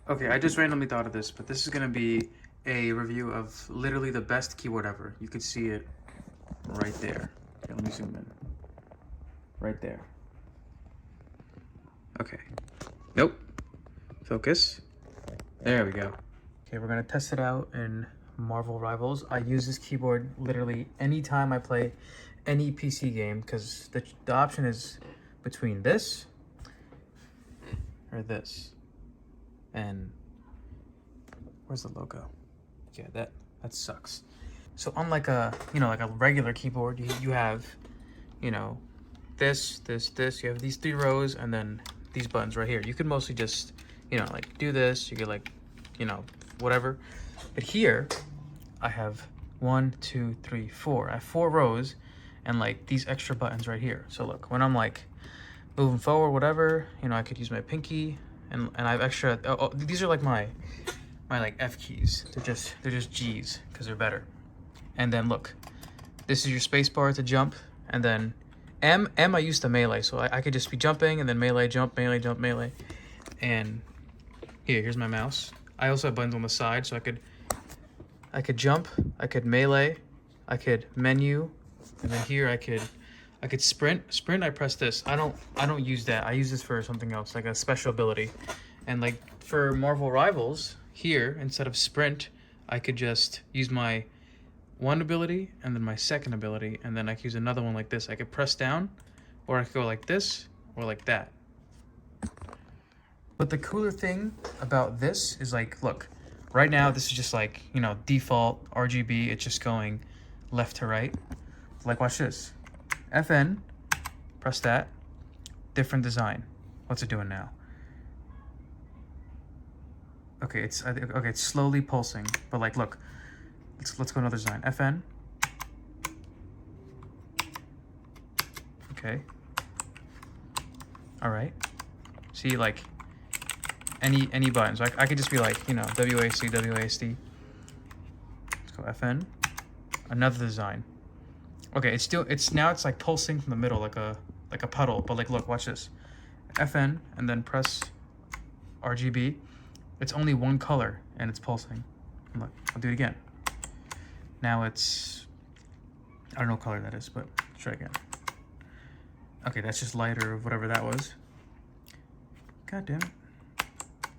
Okay, I just randomly thought of this, but this is gonna be a review of literally the best keyboard ever. You could see it right there. Okay, let me zoom in. Right there. Okay. Nope. Focus. There we go. Okay, we're gonna test it out in Marvel Rivals. I use this keyboard literally anytime I play any PC game because the option is between this or this. And where's the logo? Yeah, that sucks. So unlike a like a regular keyboard, you have this, this. You have these 3 rows and then these buttons right here. You could mostly just like do this. You could like whatever. But here I have 1, 2, 3, 4. I have 4 rows and like these extra buttons right here. So look, when I'm like moving forward, whatever, I could use my pinky and I have extra. Oh, these are like my like F keys. They're just G's because they're better. And then look, this is your space bar to jump, and then M I used to melee, so I could just be jumping and then melee, jump, melee, jump, melee. And here's my mouse. I also have buttons on the side, so I could jump, I could melee, I could menu, and then here I could sprint. Sprint, I press this. I don't use that. I use this for something else, like a special ability. And like for Marvel Rivals, here instead of sprint, I could just use my one ability and then my second ability, and then I could use another one like this. I could press down, or I could go like this or like that. But the cooler thing about this is like, look, right now this is just like, default RGB. It's just going left to right. Like, watch this. FN, press that, different design. What's it doing now? Okay, it's slowly pulsing, but like, look, let's go another design. FN. Okay. All right. See, like any buttons. I could just be like, WASD, WASD. Let's go FN. Another design. Okay, it's like pulsing from the middle like a puddle, but like, look, watch this. FN and then press RGB. It's only one color and it's pulsing. And look, I'll do it again. Now it's, I don't know what color that is, but let's try again. Okay, that's just lighter of whatever that was. God damn it.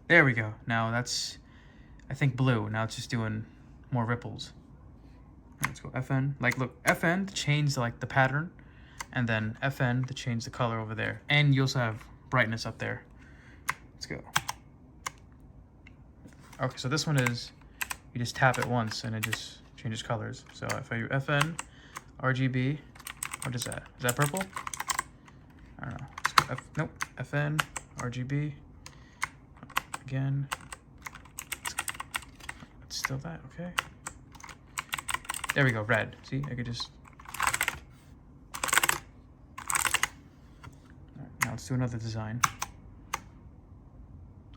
There we go. Now that's, I think, blue. Now it's just doing more ripples. Let's go FN. Like, look, FN to change like the pattern, and then FN to change the color over there. And you also have brightness up there. Let's go. Okay, so this one is, you just tap it once and it just changes colors. So if I do FN, RGB, what is that? Is that purple? I don't know. Let's go nope, FN, RGB. Again. It's still that, okay. There we go, red. See, I could just. Alright, now let's do another design.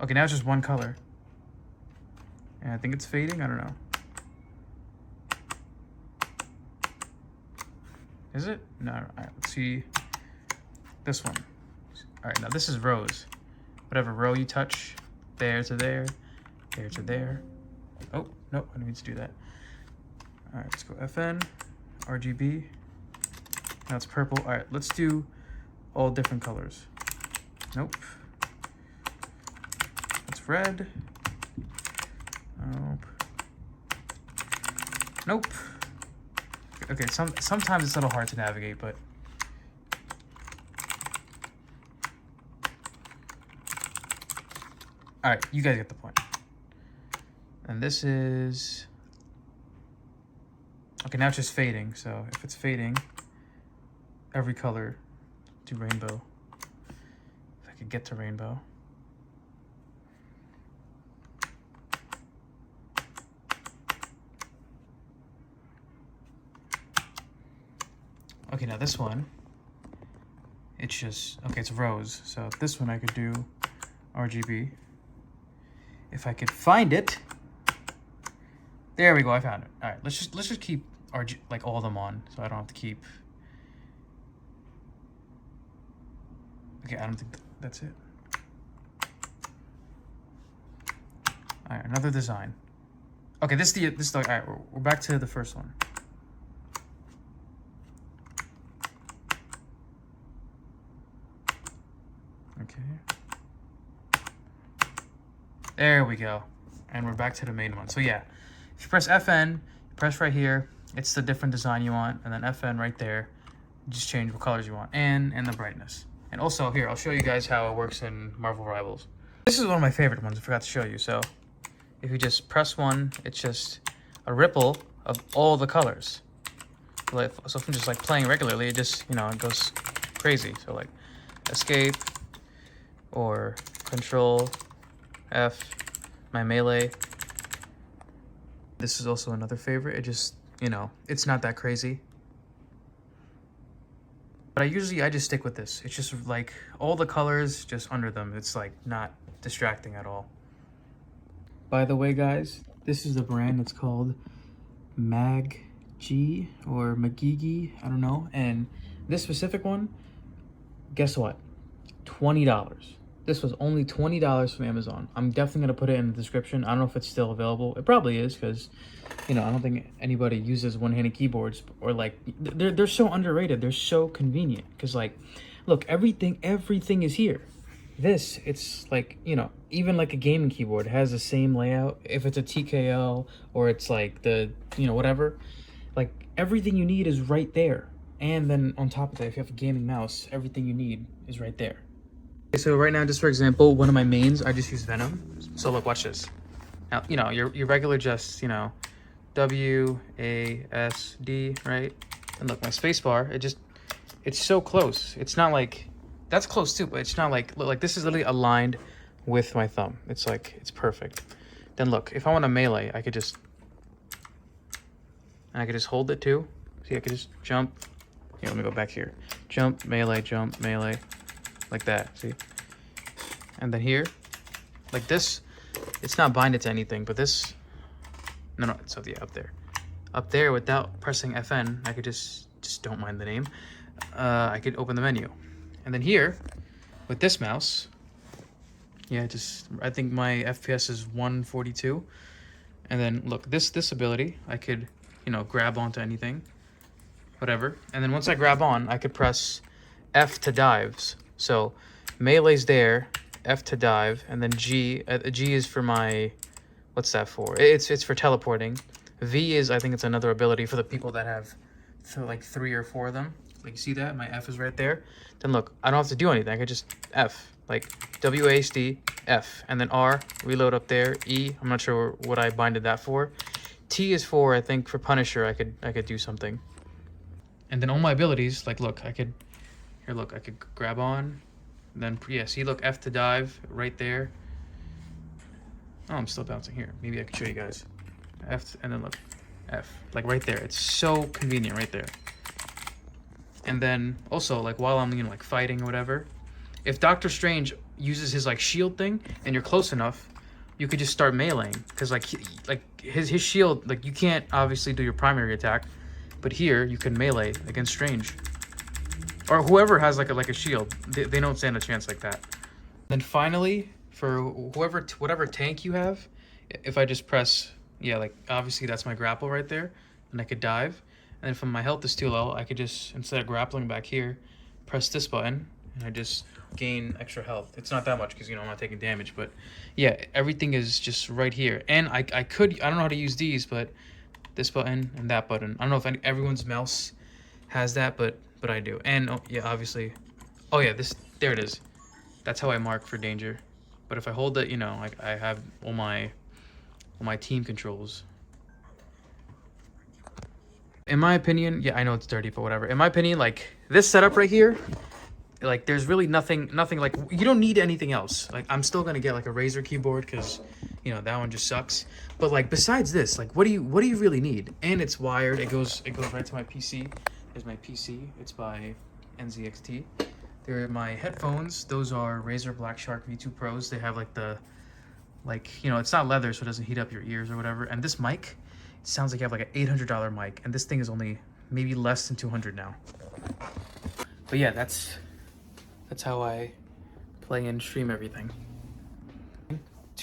Okay, now it's just one color. And I think it's fading, I don't know. Is it? No, alright, let's see. This one. Alright, now this is rows. Whatever row you touch, there to there, there to there. Oh, nope, I don't need to do that. All right, let's go FN, RGB. Now it's purple. All right, let's do all different colors. Nope. It's red. Nope. Nope. Okay, sometimes it's a little hard to navigate, but all right, you guys get the point. And this is, okay, now it's just fading. So if it's fading, every color, do rainbow. If I could get to rainbow. Okay, now this one, it's just, okay, it's rows. So this one I could do RGB. If I could find it. There we go, I found it. All right, let's just keep like all of them on, so I don't have to keep. Okay, I don't think that's it. All right, another design. Okay, this is the all right. We're back to the first one. Okay. There we go. And we're back to the main one. So yeah, if you press FN, press right here. It's the different design you want, and then FN right there. Just change what colors you want, and the brightness. And also here, I'll show you guys how it works in Marvel Rivals. This is one of my favorite ones. I forgot to show you. So if you just press one, it's just a ripple of all the colors. Like, so from just like playing regularly, it just, you know, it goes crazy. So like escape or control F, my melee. This is also another favorite. It just, you know, it's not that crazy. But I just stick with this. It's just like all the colors just under them. It's like not distracting at all. By the way, guys, this is the brand. It's called Mag-G or Magigi, I don't know. And this specific one, guess what? $20. This was only $20 from Amazon. I'm definitely gonna put it in the description. I don't know if it's still available. It probably is, because, you know, I don't think anybody uses one-handed keyboards, or like they're so underrated. They're so convenient, because like, look, everything is here. This, it's like, you know, even like a gaming keyboard has the same layout. If it's a TKL or it's like the, you know, whatever, like everything you need is right there. And then on top of that, if you have a gaming mouse, everything you need is right there. Okay, so right now, just for example, one of my mains, I just use Venom. So look, watch this. Now, you know, your regular just, you know, WASD, right? And look, my spacebar, it's so close. It's not like, that's close too, but it's not like, look, like this is literally aligned with my thumb. It's like, it's perfect. Then look, if I want to melee, I could just, and I could just hold it too. See, I could just jump. Here, let me go back here. Jump, melee, like that, see? And then here, like this, it's not binded to anything, but this, no, so yeah, up there. Up there, without pressing FN, I could just don't mind the name. I could open the menu. And then here, with this mouse, yeah, I think my FPS is 142. And then look, this ability, I could, you know, grab onto anything, whatever. And then once I grab on, I could press F to dives. So melee's there, F to dive, and then G. G is for my, what's that for? It's for teleporting. V is, I think it's another ability for the people that have like 3 or 4 of them. Like, you see that? My F is right there. Then look, I don't have to do anything. I could just F, like WASD, F, and then R, reload up there. E, I'm not sure what I binded that for. T is for, I think, for Punisher. I could do something. And then all my abilities, like, look, I could grab on, and then, yeah, see, look, F to dive, right there. Oh, I'm still bouncing here. Maybe I can show you guys. F, and then look, F, like right there. It's so convenient right there. And then also, like, while I'm, you know, like fighting or whatever, if Doctor Strange uses his like shield thing and you're close enough, you could just start meleeing, because like his shield, like, you can't obviously do your primary attack, but here you can melee against Strange. Or whoever has like a shield, they don't stand a chance like that. Then finally, for whatever tank you have, if I just press, yeah, like obviously that's my grapple right there, and I could dive. And if my health is too low, I could just, instead of grappling back here, press this button, and I just gain extra health. It's not that much, because, you know, I'm not taking damage, but yeah, everything is just right here. And I don't know how to use these, but this button and that button, I don't know if everyone's mouse has that, but I do. And oh, yeah, obviously, oh yeah, there it is. That's how I mark for danger. But if I hold it, you know, like, I have all my team controls. In my opinion, yeah, I know it's dirty, but whatever. In my opinion, like, this setup right here, like, there's really nothing, like, you don't need anything else. Like, I'm still gonna get like a Razer keyboard, because, you know, that one just sucks. But like, besides this, like, what do you really need? And it's wired. It goes right to my PC. There's my PC. It's by NZXT. There are my headphones. Those are Razer Black Shark V2 Pros. They have like you know, it's not leather, so it doesn't heat up your ears or whatever. And this mic, it sounds like you have like an $800 mic, and this thing is only maybe less than 200 now. But yeah, that's how I play and stream everything.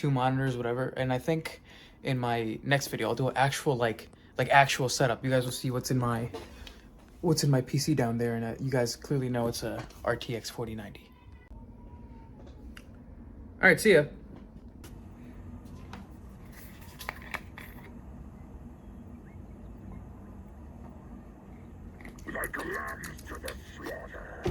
2 monitors, whatever. And I think in my next video, I'll do an actual like actual setup. You guys will see what's in my PC down there, and you guys clearly know it's a RTX 4090. All right, see ya. Like lambs to the slaughter.